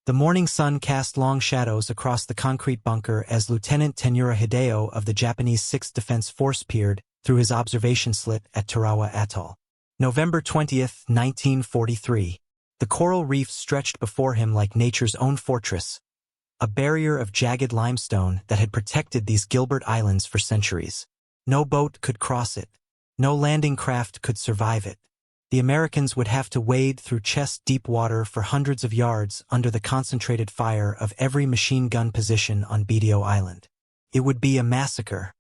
The morning sun cast long shadows across the concrete bunker as Lieutenant Taniura Hideo of the Japanese 6th Defense Force peered through his observation slit at Tarawa Atoll. November 20, 1943. The coral reef stretched before him like nature's own fortress, a barrier of jagged limestone that had protected these Gilbert Islands for centuries. No boat could cross it. No landing craft could survive it. The Americans would have to wade through chest-deep water for hundreds of yards under the concentrated fire of every machine gun position on Betio Island. It would be a massacre.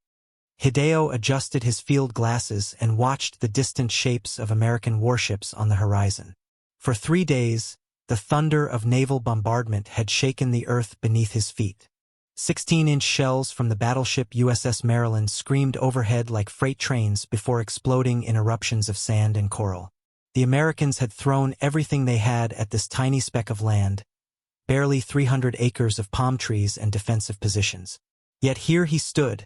Hideo adjusted his field glasses and watched the distant shapes of American warships on the horizon. For 3 days, the thunder of naval bombardment had shaken the earth beneath his feet. 16-inch shells from the battleship USS Maryland screamed overhead like freight trains before exploding in eruptions of sand and coral. The Americans had thrown everything they had at this tiny speck of land, barely 300 acres of palm trees and defensive positions. Yet here he stood,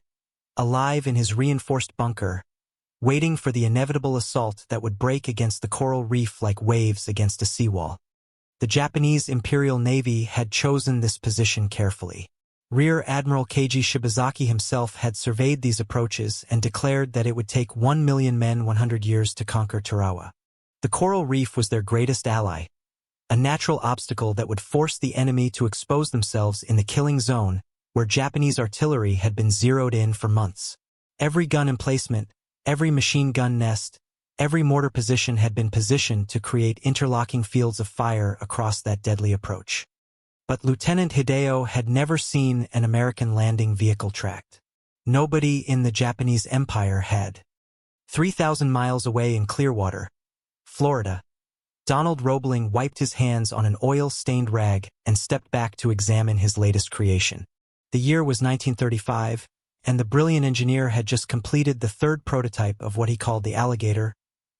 alive in his reinforced bunker, waiting for the inevitable assault that would break against the coral reef like waves against a seawall. The Japanese Imperial Navy had chosen this position carefully. Rear Admiral Keiji Shibazaki himself had surveyed these approaches and declared that it would take 1 million men 100 years to conquer Tarawa. The coral reef was their greatest ally, a natural obstacle that would force the enemy to expose themselves in the killing zone where Japanese artillery had been zeroed in for months. Every gun emplacement, every machine gun nest, every mortar position had been positioned to create interlocking fields of fire across that deadly approach. But Lieutenant Hideo had never seen an American landing vehicle tracked. Nobody in the Japanese Empire had. 3,000 miles away in Clearwater, Florida, Donald Roebling wiped his hands on an oil-stained rag and stepped back to examine his latest creation. The year was 1935, and the brilliant engineer had just completed the third prototype of what he called the Alligator,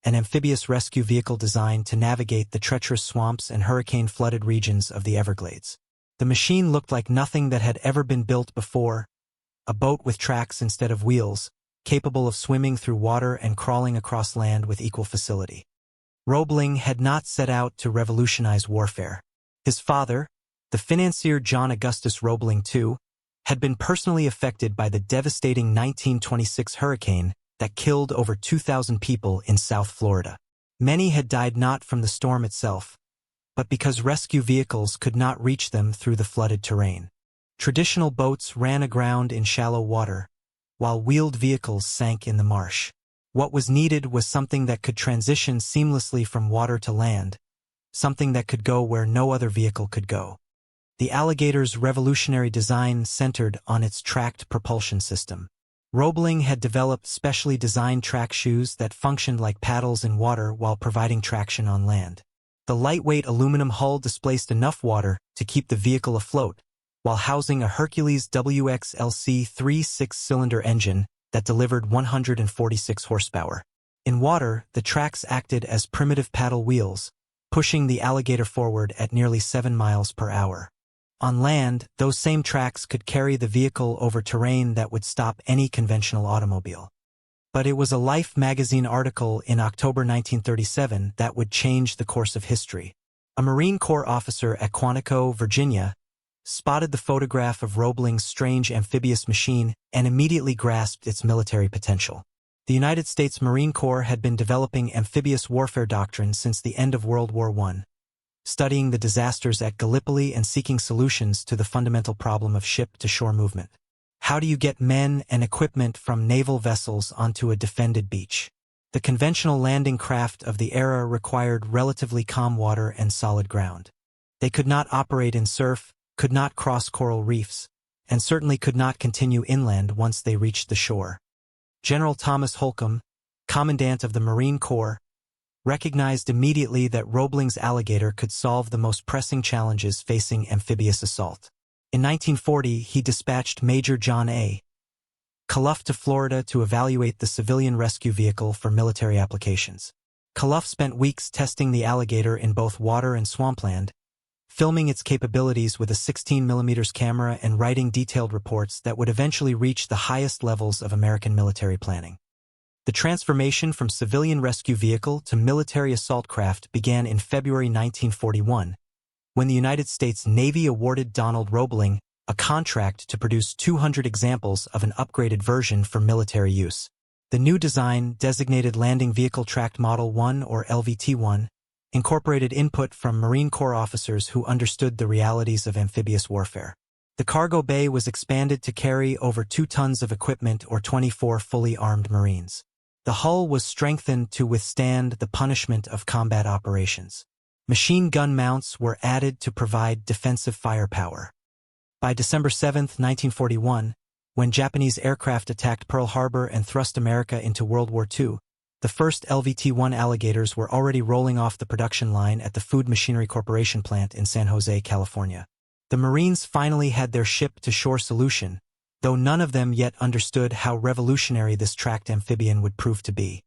an amphibious rescue vehicle designed to navigate the treacherous swamps and hurricane-flooded regions of the Everglades. The machine looked like nothing that had ever been built before, a boat with tracks instead of wheels, capable of swimming through water and crawling across land with equal facility. Roebling had not set out to revolutionize warfare. His father, the financier John Augustus Roebling II, had been personally affected by the devastating 1926 hurricane that killed over 2,000 people in South Florida. Many had died not from the storm itself, but because rescue vehicles could not reach them through the flooded terrain. Traditional boats ran aground in shallow water, while wheeled vehicles sank in the marsh. What was needed was something that could transition seamlessly from water to land, something that could go where no other vehicle could go. The Alligator's revolutionary design centered on its tracked propulsion system. Roebling had developed specially designed track shoes that functioned like paddles in water while providing traction on land. The lightweight aluminum hull displaced enough water to keep the vehicle afloat, while housing a Hercules WXLC 3 6-cylinder engine that delivered 146 horsepower. In water, the tracks acted as primitive paddle wheels, pushing the Alligator forward at nearly 7 miles per hour. On land, those same tracks could carry the vehicle over terrain that would stop any conventional automobile. But it was a Life magazine article in October 1937 that would change the course of history. A Marine Corps officer at Quantico, Virginia, spotted the photograph of Roebling's strange amphibious machine and immediately grasped its military potential. The United States Marine Corps had been developing amphibious warfare doctrine since the end of World War I, studying the disasters at Gallipoli and seeking solutions to the fundamental problem of ship-to-shore movement. How do you get men and equipment from naval vessels onto a defended beach? The conventional landing craft of the era required relatively calm water and solid ground. They could not operate in surf, could not cross coral reefs, and certainly could not continue inland once they reached the shore. General Thomas Holcomb, Commandant of the Marine Corps, recognized immediately that Roebling's Alligator could solve the most pressing challenges facing amphibious assault. In 1940, he dispatched Major John A. Calough to Florida to evaluate the civilian rescue vehicle for military applications. Calough spent weeks testing the Alligator in both water and swampland, filming its capabilities with a 16mm camera and writing detailed reports that would eventually reach the highest levels of American military planning. The transformation from civilian rescue vehicle to military assault craft began in February 1941, when the United States Navy awarded Donald Roebling a contract to produce 200 examples of an upgraded version for military use. The new design, designated Landing Vehicle Tracked Model 1 or LVT-1, incorporated input from Marine Corps officers who understood the realities of amphibious warfare. The cargo bay was expanded to carry over 2 tons of equipment or 24 fully armed Marines. The hull was strengthened to withstand the punishment of combat operations. Machine gun mounts were added to provide defensive firepower. By December 7, 1941, when Japanese aircraft attacked Pearl Harbor and thrust America into World War II, the first LVT-1 Alligators were already rolling off the production line at the Food Machinery Corporation plant in San Jose, California. The Marines finally had their ship-to-shore solution, though none of them yet understood how revolutionary this tracked amphibian would prove to be.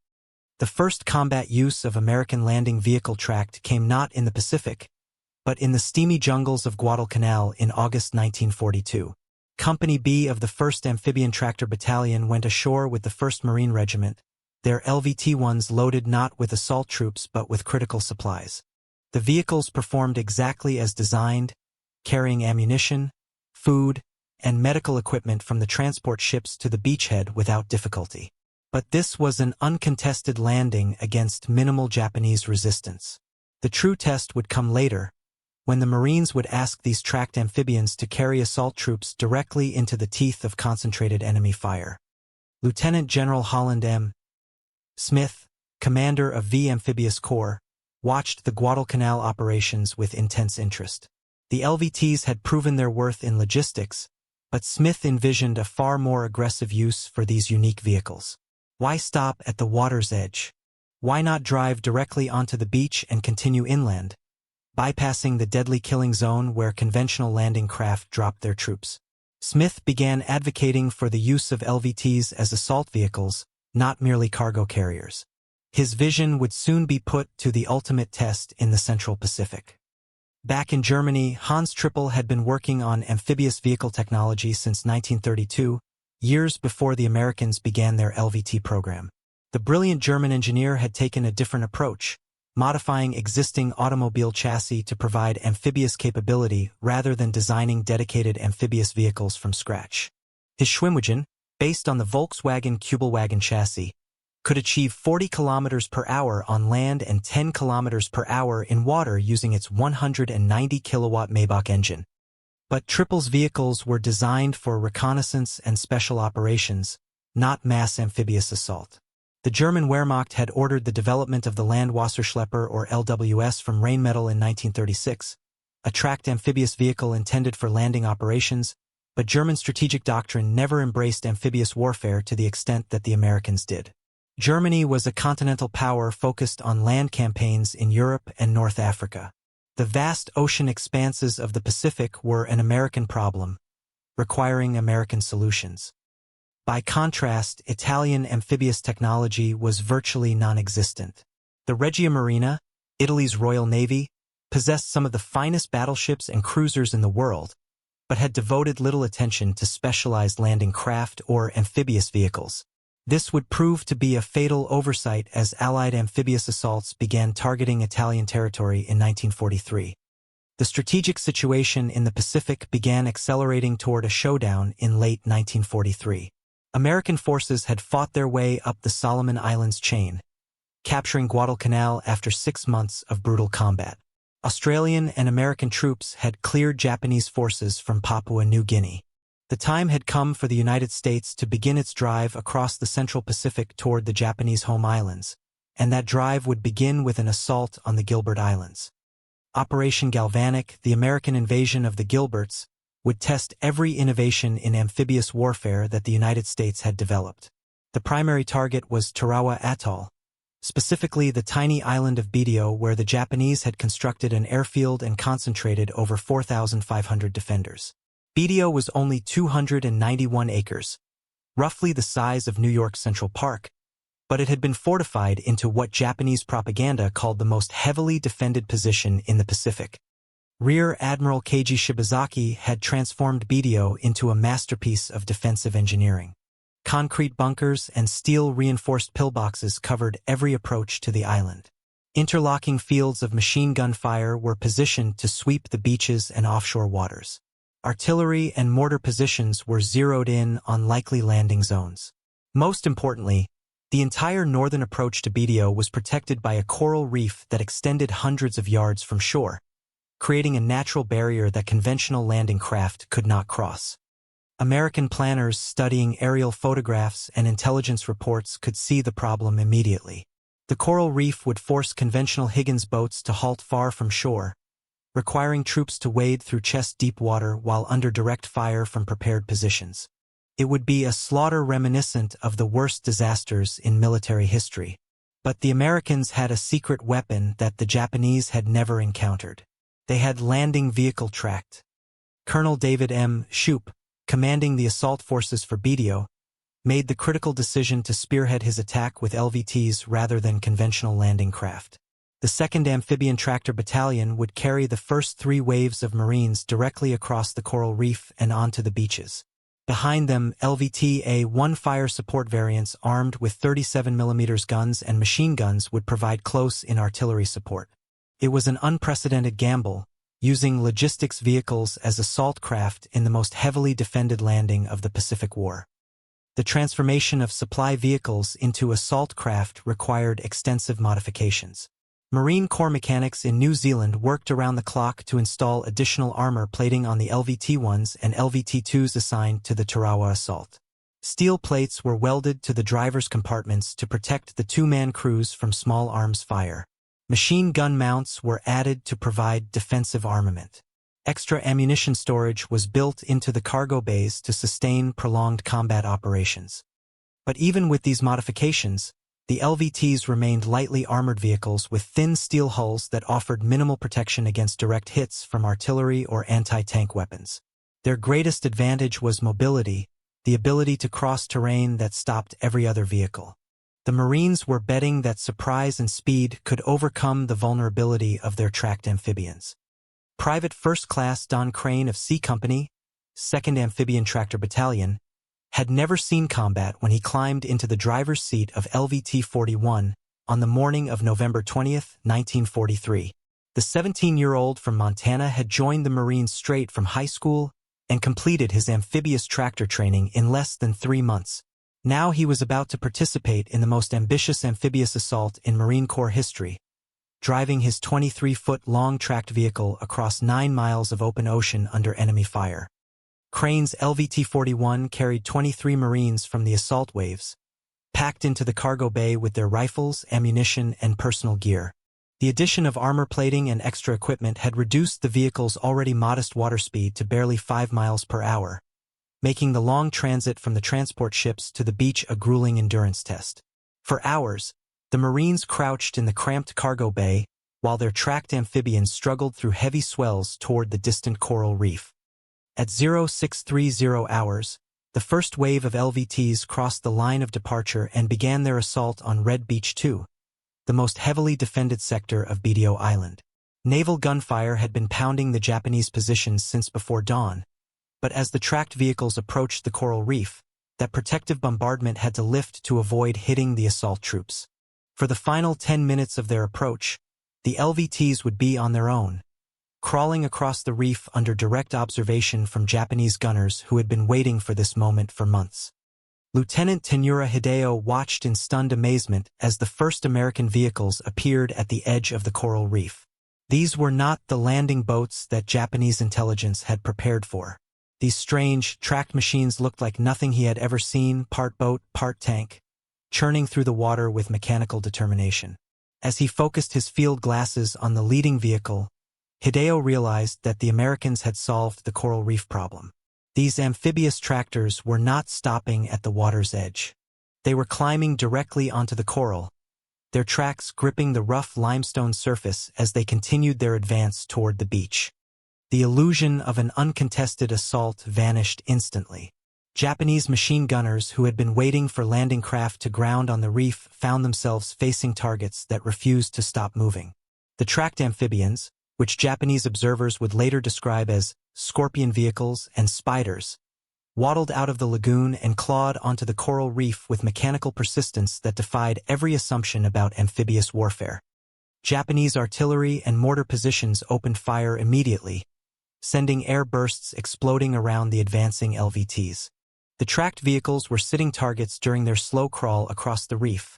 The first combat use of American landing vehicle tracked came not in the Pacific, but in the steamy jungles of Guadalcanal in August 1942. Company B of the 1st Amphibian Tractor Battalion went ashore with the 1st Marine Regiment, their LVT-1s loaded not with assault troops but with critical supplies. The vehicles performed exactly as designed, carrying ammunition, food, and medical equipment from the transport ships to the beachhead without difficulty. But this was an uncontested landing against minimal Japanese resistance. The true test would come later, when the Marines would ask these tracked amphibians to carry assault troops directly into the teeth of concentrated enemy fire. Lieutenant General Holland M. Smith, commander of V Amphibious Corps, watched the Guadalcanal operations with intense interest. The LVTs had proven their worth in logistics, but Smith envisioned a far more aggressive use for these unique vehicles. Why stop at the water's edge? Why not drive directly onto the beach and continue inland, bypassing the deadly killing zone where conventional landing craft dropped their troops? Smith began advocating for the use of LVTs as assault vehicles, not merely cargo carriers. His vision would soon be put to the ultimate test in the Central Pacific. Back in Germany, Hans Trippel had been working on amphibious vehicle technology since 1932, years before the Americans began their LVT program. The brilliant German engineer had taken a different approach, modifying existing automobile chassis to provide amphibious capability rather than designing dedicated amphibious vehicles from scratch. His Schwimmwagen, based on the Volkswagen Kübelwagen chassis, could achieve 40 km per hour on land and 10 km per hour in water using its 190 kilowatt Maybach engine. But Trippel's vehicles were designed for reconnaissance and special operations, not mass amphibious assault. The German Wehrmacht had ordered the development of the Landwasserschlepper or LWS from Rheinmetall in 1936, a tracked amphibious vehicle intended for landing operations, but German strategic doctrine never embraced amphibious warfare to the extent that the Americans did. Germany was a continental power focused on land campaigns in Europe and North Africa. The vast ocean expanses of the Pacific were an American problem, requiring American solutions. By contrast, Italian amphibious technology was virtually non-existent. The Regia Marina, Italy's Royal Navy, possessed some of the finest battleships and cruisers in the world, but had devoted little attention to specialized landing craft or amphibious vehicles. This would prove to be a fatal oversight as Allied amphibious assaults began targeting Italian territory in 1943. The strategic situation in the Pacific began accelerating toward a showdown in late 1943. American forces had fought their way up the Solomon Islands chain, capturing Guadalcanal after 6 months of brutal combat. Australian and American troops had cleared Japanese forces from Papua New Guinea. The time had come for the United States to begin its drive across the Central Pacific toward the Japanese home islands, and that drive would begin with an assault on the Gilbert Islands. Operation Galvanic, the American invasion of the Gilberts, would test every innovation in amphibious warfare that the United States had developed. The primary target was Tarawa Atoll, specifically the tiny island of Betio where the Japanese had constructed an airfield and concentrated over 4,500 defenders. Betio was only 291 acres, roughly the size of New York's Central Park, but it had been fortified into what Japanese propaganda called the most heavily defended position in the Pacific. Rear Admiral Keiji Shibazaki had transformed Betio into a masterpiece of defensive engineering. Concrete bunkers and steel-reinforced pillboxes covered every approach to the island. Interlocking fields of machine gun fire were positioned to sweep the beaches and offshore waters. Artillery and mortar positions were zeroed in on likely landing zones. Most importantly, the entire northern approach to Betio was protected by a coral reef that extended hundreds of yards from shore, creating a natural barrier that conventional landing craft could not cross. American planners studying aerial photographs and intelligence reports could see the problem immediately. The coral reef would force conventional Higgins boats to halt far from shore, requiring troops to wade through chest-deep water while under direct fire from prepared positions. It would be a slaughter reminiscent of the worst disasters in military history. But the Americans had a secret weapon that the Japanese had never encountered. They had landing vehicle tracked. Colonel David M. Shoup, commanding the assault forces for Betio, made the critical decision to spearhead his attack with LVTs rather than conventional landing craft. The 2nd Amphibian Tractor Battalion would carry the first 3 waves of Marines directly across the coral reef and onto the beaches. Behind them, LVT A-1 fire support variants armed with 37mm guns and machine guns would provide close-in artillery support. It was an unprecedented gamble, using logistics vehicles as assault craft in the most heavily defended landing of the Pacific War. The transformation of supply vehicles into assault craft required extensive modifications. Marine Corps mechanics in New Zealand worked around the clock to install additional armor plating on the LVT-1s and LVT-2s assigned to the Tarawa Assault. Steel plates were welded to the driver's compartments to protect the 2-man crews from small arms fire. Machine gun mounts were added to provide defensive armament. Extra ammunition storage was built into the cargo bays to sustain prolonged combat operations. But even with these modifications, the LVTs remained lightly armored vehicles with thin steel hulls that offered minimal protection against direct hits from artillery or anti-tank weapons. Their greatest advantage was mobility, the ability to cross terrain that stopped every other vehicle. The Marines were betting that surprise and speed could overcome the vulnerability of their tracked amphibians. Private First Class Don Crane of C Company, 2nd Amphibian Tractor Battalion, had never seen combat when he climbed into the driver's seat of LVT-41 on the morning of November 20, 1943. The 17-year-old from Montana had joined the Marines straight from high school and completed his amphibious tractor training in less than 3 months. Now he was about to participate in the most ambitious amphibious assault in Marine Corps history, driving his 23-foot-long tracked vehicle across 9 miles of open ocean under enemy fire. Crane's LVT-41 carried 23 Marines from the assault waves, packed into the cargo bay with their rifles, ammunition, and personal gear. The addition of armor plating and extra equipment had reduced the vehicle's already modest water speed to barely 5 miles per hour, making the long transit from the transport ships to the beach a grueling endurance test. For hours, the Marines crouched in the cramped cargo bay while their tracked amphibians struggled through heavy swells toward the distant coral reef. At 0630 hours, the first wave of LVTs crossed the line of departure and began their assault on Red Beach 2, the most heavily defended sector of Betio Island. Naval gunfire had been pounding the Japanese positions since before dawn, but as the tracked vehicles approached the coral reef, that protective bombardment had to lift to avoid hitting the assault troops. For the final 10 minutes of their approach, the LVTs would be on their own, crawling across the reef under direct observation from Japanese gunners who had been waiting for this moment for months. Lieutenant Taniura Hideo watched in stunned amazement as the first American vehicles appeared at the edge of the coral reef. These were not the landing boats that Japanese intelligence had prepared for. These strange, tracked machines looked like nothing he had ever seen, part boat, part tank, churning through the water with mechanical determination. As he focused his field glasses on the leading vehicle, Hideo realized that the Americans had solved the coral reef problem. These amphibious tractors were not stopping at the water's edge. They were climbing directly onto the coral, their tracks gripping the rough limestone surface as they continued their advance toward the beach. The illusion of an uncontested assault vanished instantly. Japanese machine gunners who had been waiting for landing craft to ground on the reef found themselves facing targets that refused to stop moving. The tracked amphibians, which Japanese observers would later describe as scorpion vehicles and spiders, waddled out of the lagoon and clawed onto the coral reef with mechanical persistence that defied every assumption about amphibious warfare. Japanese artillery and mortar positions opened fire immediately, sending air bursts exploding around the advancing LVTs. The tracked vehicles were sitting targets during their slow crawl across the reef,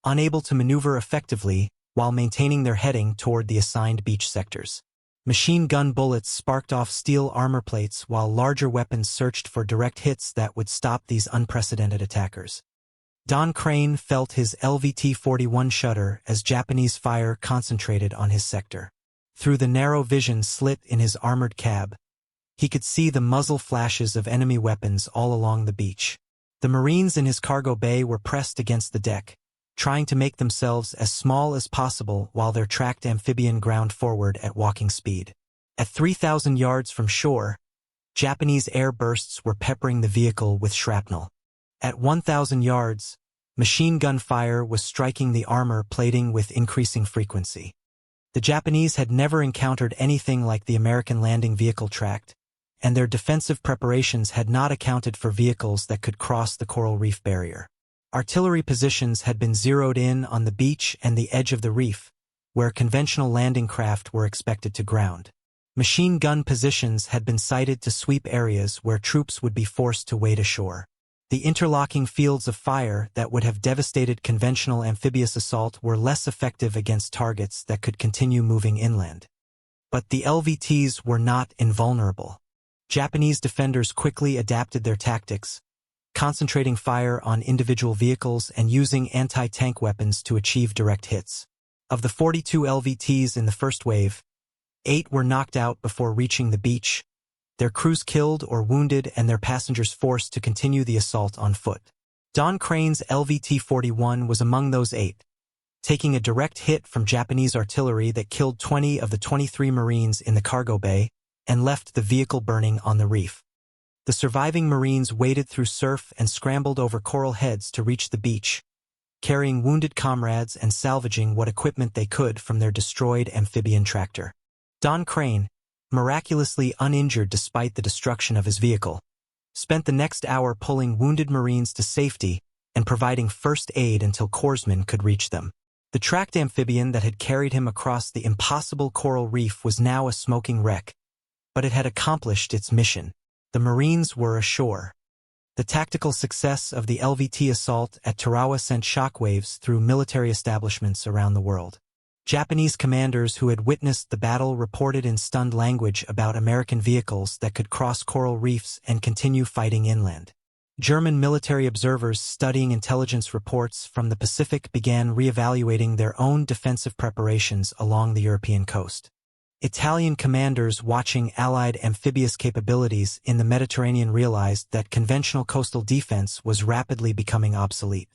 unable to maneuver effectively while maintaining their heading toward the assigned beach sectors. Machine gun bullets sparked off steel armor plates while larger weapons searched for direct hits that would stop these unprecedented attackers. Don Crane felt his LVT-41 shudder as Japanese fire concentrated on his sector. Through the narrow vision slit in his armored cab, he could see the muzzle flashes of enemy weapons all along the beach. The Marines in his cargo bay were pressed against the deck, trying to make themselves as small as possible while their tracked amphibian ground forward at walking speed. At 3,000 yards from shore, Japanese air bursts were peppering the vehicle with shrapnel. At 1,000 yards, machine gun fire was striking the armor plating with increasing frequency. The Japanese had never encountered anything like the American landing vehicle tracked, and their defensive preparations had not accounted for vehicles that could cross the coral reef barrier. Artillery positions had been zeroed in on the beach and the edge of the reef, where conventional landing craft were expected to ground. Machine gun positions had been sited to sweep areas where troops would be forced to wade ashore. The interlocking fields of fire that would have devastated conventional amphibious assault were less effective against targets that could continue moving inland. But the LVTs were not invulnerable. Japanese defenders quickly adapted their tactics, concentrating fire on individual vehicles and using anti-tank weapons to achieve direct hits. Of the 42 LVTs in the first wave, 8 were knocked out before reaching the beach, their crews killed or wounded and their passengers forced to continue the assault on foot. Don Crane's LVT-41 was among those 8, taking a direct hit from Japanese artillery that killed 20 of the 23 Marines in the cargo bay and left the vehicle burning on the reef. The surviving Marines waded through surf and scrambled over coral heads to reach the beach, carrying wounded comrades and salvaging what equipment they could from their destroyed amphibian tractor. Don Crane, miraculously uninjured despite the destruction of his vehicle, spent the next hour pulling wounded Marines to safety and providing first aid until corpsmen could reach them. The tracked amphibian that had carried him across the impossible coral reef was now a smoking wreck, but it had accomplished its mission. The Marines were ashore. The tactical success of the LVT assault at Tarawa sent shockwaves through military establishments around the world. Japanese commanders who had witnessed the battle reported in stunned language about American vehicles that could cross coral reefs and continue fighting inland. German military observers studying intelligence reports from the Pacific began reevaluating their own defensive preparations along the European coast. Italian commanders watching Allied amphibious capabilities in the Mediterranean realized that conventional coastal defense was rapidly becoming obsolete.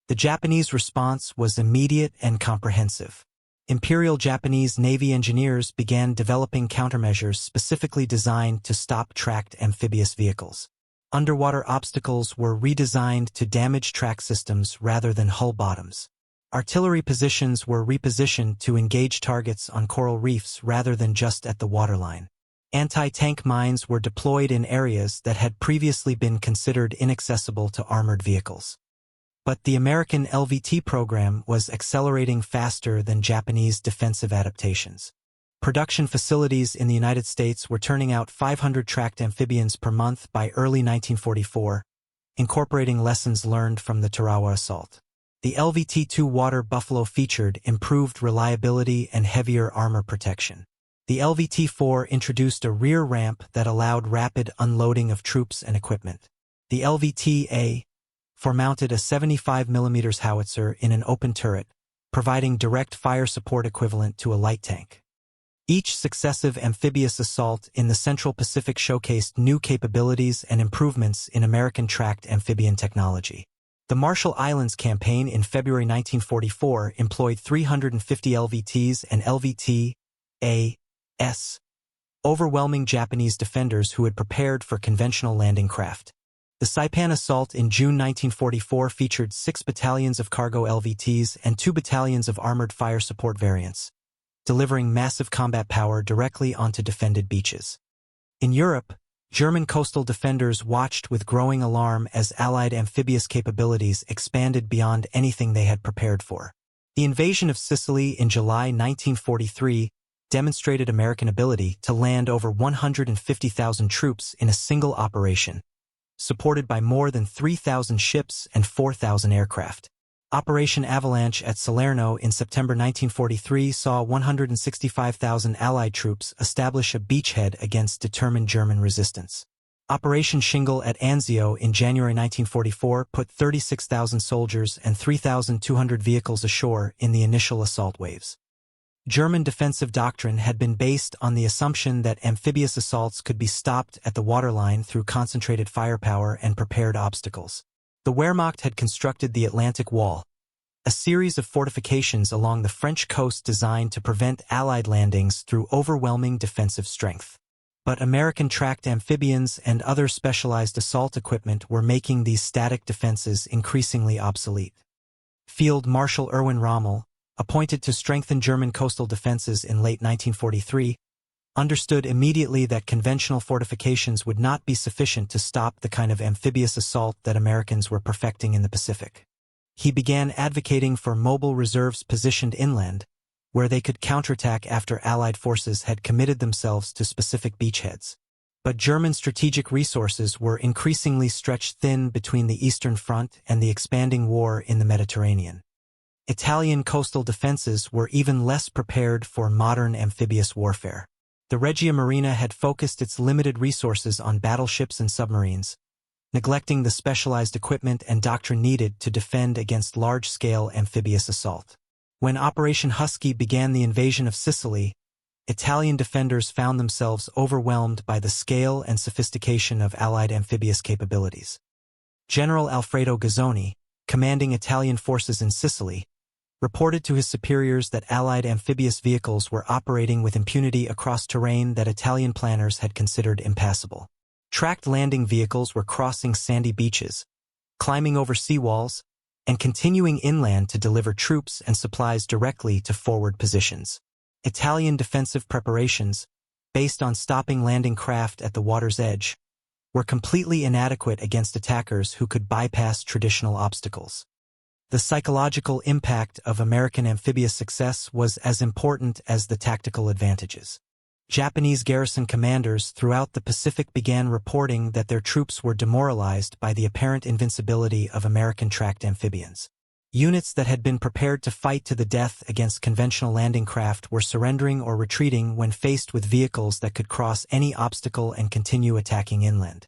The Japanese response was immediate and comprehensive. Imperial Japanese Navy engineers began developing countermeasures specifically designed to stop tracked amphibious vehicles. Underwater obstacles were redesigned to damage track systems rather than hull bottoms. Artillery positions were repositioned to engage targets on coral reefs rather than just at the waterline. Anti-tank mines were deployed in areas that had previously been considered inaccessible to armored vehicles. But the American LVT program was accelerating faster than Japanese defensive adaptations. Production facilities in the United States were turning out 500 tracked amphibians per month by early 1944, incorporating lessons learned from the Tarawa assault. The LVT-2 Water Buffalo featured improved reliability and heavier armor protection. The LVT-4 introduced a rear ramp that allowed rapid unloading of troops and equipment. The LVT-A mounted a 75mm howitzer in an open turret, providing direct fire support equivalent to a light tank. Each successive amphibious assault in the Central Pacific showcased new capabilities and improvements in American tracked amphibian technology. The Marshall Islands campaign in February 1944 employed 350 LVTs and LVT-A-S, overwhelming Japanese defenders who had prepared for conventional landing craft. The Saipan assault in June 1944 featured 6 battalions of cargo LVTs and 2 battalions of armored fire support variants, delivering massive combat power directly onto defended beaches. In Europe, German coastal defenders watched with growing alarm as Allied amphibious capabilities expanded beyond anything they had prepared for. The invasion of Sicily in July 1943 demonstrated American ability to land over 150,000 troops in a single operation, supported by more than 3,000 ships and 4,000 aircraft. Operation Avalanche at Salerno in September 1943 saw 165,000 Allied troops establish a beachhead against determined German resistance. Operation Shingle at Anzio in January 1944 put 36,000 soldiers and 3,200 vehicles ashore in the initial assault waves. German defensive doctrine had been based on the assumption that amphibious assaults could be stopped at the waterline through concentrated firepower and prepared obstacles. The Wehrmacht had constructed the Atlantic Wall, a series of fortifications along the French coast designed to prevent Allied landings through overwhelming defensive strength. But American tracked amphibians and other specialized assault equipment were making these static defenses increasingly obsolete. Field Marshal Erwin Rommel, appointed to strengthen German coastal defenses in late 1943, understood immediately that conventional fortifications would not be sufficient to stop the kind of amphibious assault that Americans were perfecting in the Pacific. He began advocating for mobile reserves positioned inland, where they could counterattack after Allied forces had committed themselves to specific beachheads. But German strategic resources were increasingly stretched thin between the Eastern Front and the expanding war in the Mediterranean. Italian coastal defenses were even less prepared for modern amphibious warfare. The Regia Marina had focused its limited resources on battleships and submarines, neglecting the specialized equipment and doctrine needed to defend against large-scale amphibious assault. When Operation Husky began the invasion of Sicily, Italian defenders found themselves overwhelmed by the scale and sophistication of Allied amphibious capabilities. General Alfredo Gazzoni, commanding Italian forces in Sicily, reported to his superiors that Allied amphibious vehicles were operating with impunity across terrain that Italian planners had considered impassable. Tracked landing vehicles were crossing sandy beaches, climbing over seawalls, and continuing inland to deliver troops and supplies directly to forward positions. Italian defensive preparations, based on stopping landing craft at the water's edge, were completely inadequate against attackers who could bypass traditional obstacles. The psychological impact of American amphibious success was as important as the tactical advantages. Japanese garrison commanders throughout the Pacific began reporting that their troops were demoralized by the apparent invincibility of American tracked amphibians. Units that had been prepared to fight to the death against conventional landing craft were surrendering or retreating when faced with vehicles that could cross any obstacle and continue attacking inland.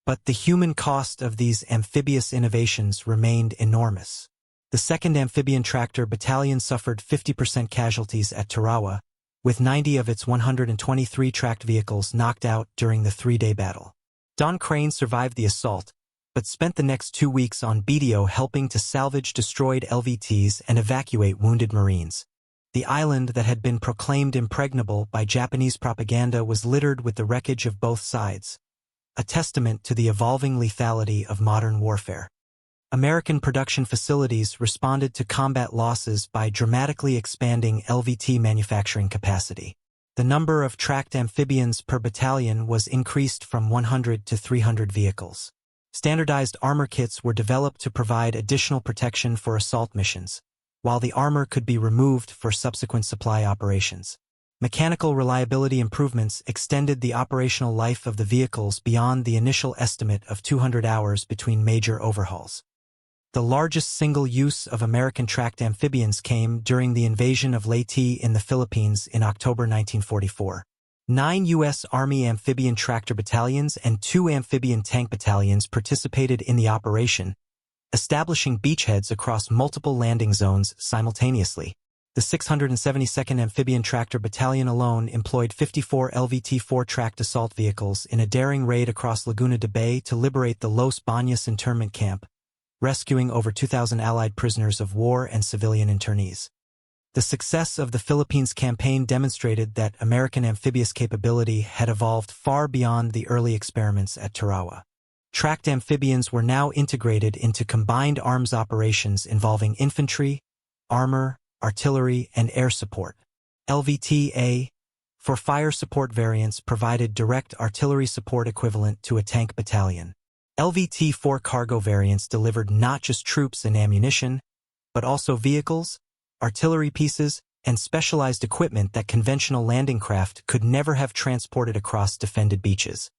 But the human cost of these amphibious innovations remained enormous. The 2nd Amphibian Tractor Battalion suffered 50% casualties at Tarawa, with 90 of its 123 tracked vehicles knocked out during the 3-day battle. Don Crane survived the assault, but spent the next 2 weeks on Betio helping to salvage destroyed LVTs and evacuate wounded Marines. The island that had been proclaimed impregnable by Japanese propaganda was littered with the wreckage of both sides, a testament to the evolving lethality of modern warfare. American production facilities responded to combat losses by dramatically expanding LVT manufacturing capacity. The number of tracked amphibians per battalion was increased from 100 to 300 vehicles. Standardized armor kits were developed to provide additional protection for assault missions, while the armor could be removed for subsequent supply operations. Mechanical reliability improvements extended the operational life of the vehicles beyond the initial estimate of 200 hours between major overhauls. The largest single use of American tracked amphibians came during the invasion of Leyte in the Philippines in October 1944. 9 U.S. Army amphibian tractor battalions and 2 amphibian tank battalions participated in the operation, establishing beachheads across multiple landing zones simultaneously. The 672nd Amphibian Tractor Battalion alone employed 54 LVT-4 tracked assault vehicles in a daring raid across Laguna de Bay to liberate the Los Baños internment camp, rescuing over 2,000 Allied prisoners of war and civilian internees. The success of the Philippines campaign demonstrated that American amphibious capability had evolved far beyond the early experiments at Tarawa. Tracked amphibians were now integrated into combined arms operations involving infantry, armor, artillery, and air support. LVT-A, for fire support variants, provided direct artillery support equivalent to a tank battalion. LVT-4 cargo variants delivered not just troops and ammunition, but also vehicles, artillery pieces, and specialized equipment that conventional landing craft could never have transported across defended beaches.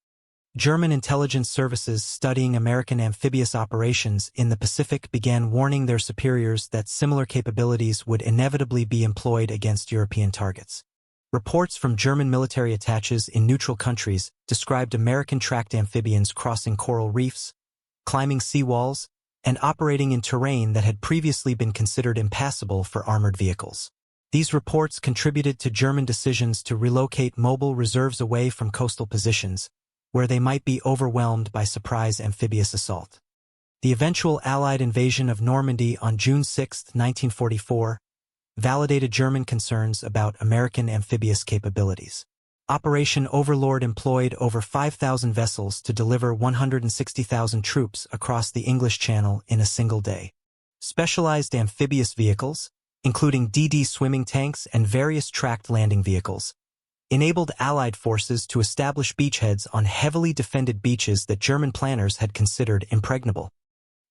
German intelligence services studying American amphibious operations in the Pacific began warning their superiors that similar capabilities would inevitably be employed against European targets. Reports from German military attaches in neutral countries described American tracked amphibians crossing coral reefs, climbing seawalls, and operating in terrain that had previously been considered impassable for armored vehicles. These reports contributed to German decisions to relocate mobile reserves away from coastal positions, where they might be overwhelmed by surprise amphibious assault. The eventual Allied invasion of Normandy on June 6, 1944, validated German concerns about American amphibious capabilities. Operation Overlord employed over 5,000 vessels to deliver 160,000 troops across the English Channel in a single day. Specialized amphibious vehicles, including DD swimming tanks and various tracked landing vehicles, enabled Allied forces to establish beachheads on heavily defended beaches that German planners had considered impregnable.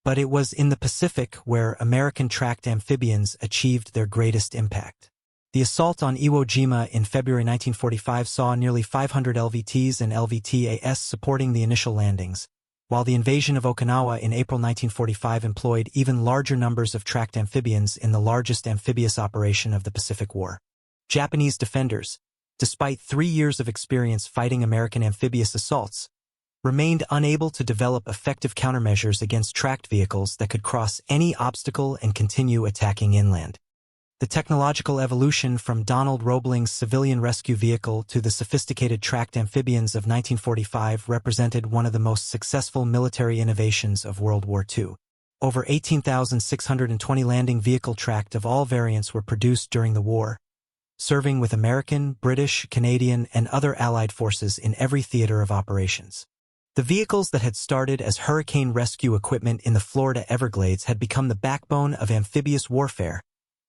But it was in the Pacific where American tracked amphibians achieved their greatest impact. The assault on Iwo Jima in February 1945 saw nearly 500 LVTs and LVTAs supporting the initial landings, while the invasion of Okinawa in April 1945 employed even larger numbers of tracked amphibians in the largest amphibious operation of the Pacific War. Japanese defenders, despite 3 years of experience fighting American amphibious assaults, remained unable to develop effective countermeasures against tracked vehicles that could cross any obstacle and continue attacking inland. The technological evolution from Donald Roebling's civilian rescue vehicle to the sophisticated tracked amphibians of 1945 represented one of the most successful military innovations of World War II. Over 18,620 landing vehicle tracked of all variants were produced during the war, serving with American, British, Canadian, and other Allied forces in every theater of operations. The vehicles that had started as hurricane rescue equipment in the Florida Everglades had become the backbone of amphibious warfare,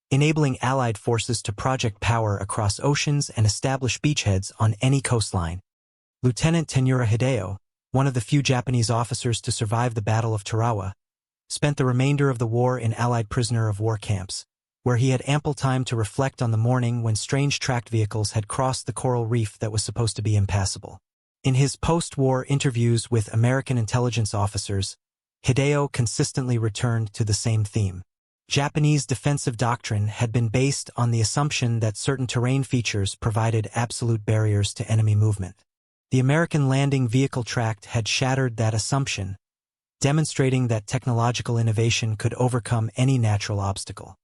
enabling Allied forces to project power across oceans and establish beachheads on any coastline. Lieutenant Taniura Hideo, one of the few Japanese officers to survive the Battle of Tarawa, spent the remainder of the war in Allied prisoner of war camps, where he had ample time to reflect on the morning when strange tracked vehicles had crossed the coral reef that was supposed to be impassable. In his post-war interviews with American intelligence officers, Hideo consistently returned to the same theme. Japanese defensive doctrine had been based on the assumption that certain terrain features provided absolute barriers to enemy movement. The American landing vehicle tract had shattered that assumption, demonstrating that technological innovation could overcome any natural obstacle.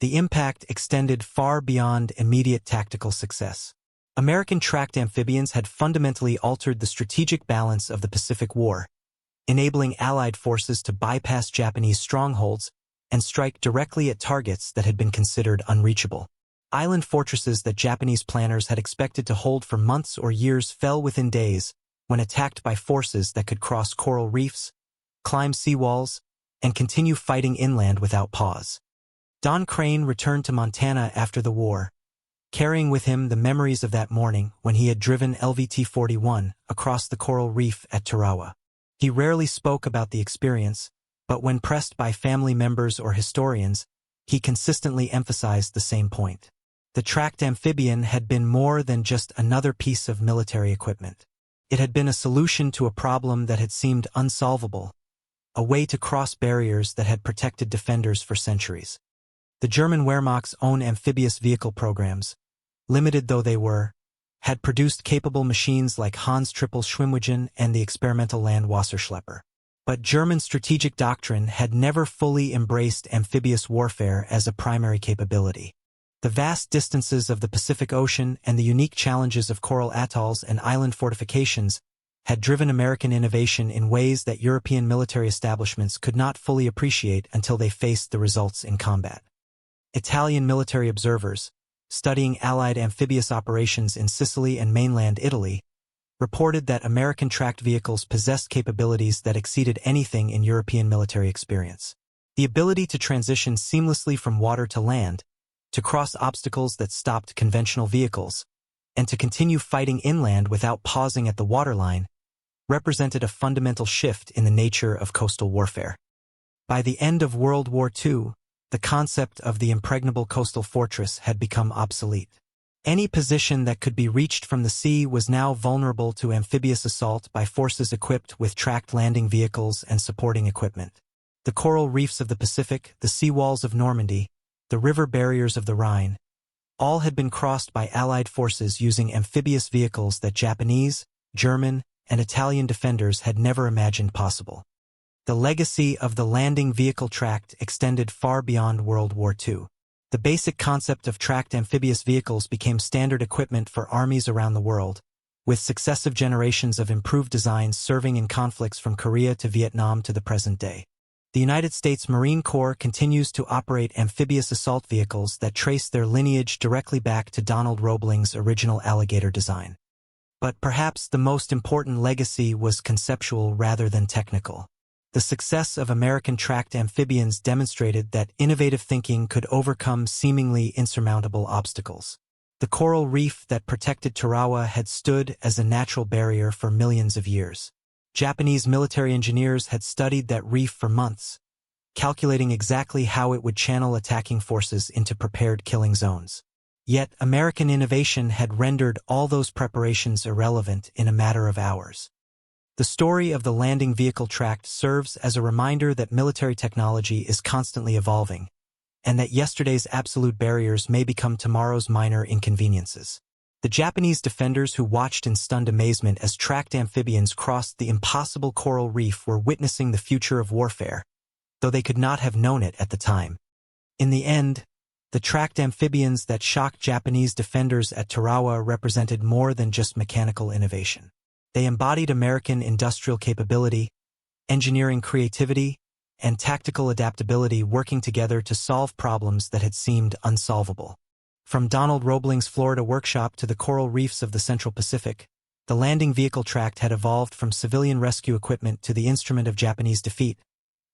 The impact extended far beyond immediate tactical success. American tracked amphibians had fundamentally altered the strategic balance of the Pacific War, enabling Allied forces to bypass Japanese strongholds and strike directly at targets that had been considered unreachable. Island fortresses that Japanese planners had expected to hold for months or years fell within days when attacked by forces that could cross coral reefs, climb seawalls, and continue fighting inland without pause. Don Crane returned to Montana after the war, carrying with him the memories of that morning when he had driven LVT-41 across the coral reef at Tarawa. He rarely spoke about the experience, but when pressed by family members or historians, he consistently emphasized the same point. The tracked amphibian had been more than just another piece of military equipment. It had been a solution to a problem that had seemed unsolvable, a way to cross barriers that had protected defenders for centuries. The German Wehrmacht's own amphibious vehicle programs, limited though they were, had produced capable machines like Hans Trippel Schwimmwagen and the experimental Land Wasserschlepper. But German strategic doctrine had never fully embraced amphibious warfare as a primary capability. The vast distances of the Pacific Ocean and the unique challenges of coral atolls and island fortifications had driven American innovation in ways that European military establishments could not fully appreciate until they faced the results in combat. Italian military observers, studying Allied amphibious operations in Sicily and mainland Italy, reported that American tracked vehicles possessed capabilities that exceeded anything in European military experience. The ability to transition seamlessly from water to land, to cross obstacles that stopped conventional vehicles, and to continue fighting inland without pausing at the waterline, represented a fundamental shift in the nature of coastal warfare. By the end of World War II, the concept of the impregnable coastal fortress had become obsolete. Any position that could be reached from the sea was now vulnerable to amphibious assault by forces equipped with tracked landing vehicles and supporting equipment. The coral reefs of the Pacific, the seawalls of Normandy, the river barriers of the Rhine, all had been crossed by Allied forces using amphibious vehicles that Japanese, German, and Italian defenders had never imagined possible. The legacy of the landing vehicle tract extended far beyond World War II. The basic concept of tracked amphibious vehicles became standard equipment for armies around the world, with successive generations of improved designs serving in conflicts from Korea to Vietnam to the present day. The United States Marine Corps continues to operate amphibious assault vehicles that trace their lineage directly back to Donald Roebling's original Alligator design. But perhaps the most important legacy was conceptual rather than technical. The success of American tracked amphibians demonstrated that innovative thinking could overcome seemingly insurmountable obstacles. The coral reef that protected Tarawa had stood as a natural barrier for millions of years. Japanese military engineers had studied that reef for months, calculating exactly how it would channel attacking forces into prepared killing zones. Yet American innovation had rendered all those preparations irrelevant in a matter of hours. The story of the landing vehicle tract serves as a reminder that military technology is constantly evolving, and that yesterday's absolute barriers may become tomorrow's minor inconveniences. The Japanese defenders who watched in stunned amazement as tracked amphibians crossed the impossible coral reef were witnessing the future of warfare, though they could not have known it at the time. In the end, the tracked amphibians that shocked Japanese defenders at Tarawa represented more than just mechanical innovation. They embodied American industrial capability, engineering creativity, and tactical adaptability working together to solve problems that had seemed unsolvable. From Donald Roebling's Florida workshop to the coral reefs of the Central Pacific, the landing vehicle tract had evolved from civilian rescue equipment to the instrument of Japanese defeat,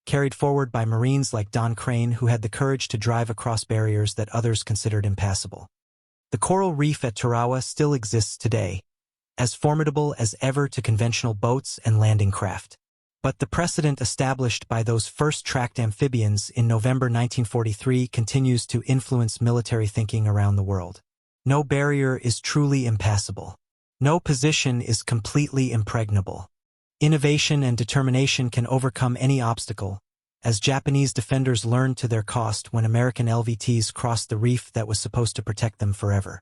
carried forward by Marines like Don Crane who had the courage to drive across barriers that others considered impassable. The coral reef at Tarawa still exists today, as formidable as ever to conventional boats and landing craft. But the precedent established by those first tracked amphibians in November 1943 continues to influence military thinking around the world. No barrier is truly impassable. No position is completely impregnable. Innovation and determination can overcome any obstacle, as Japanese defenders learned to their cost when American LVTs crossed the reef that was supposed to protect them forever.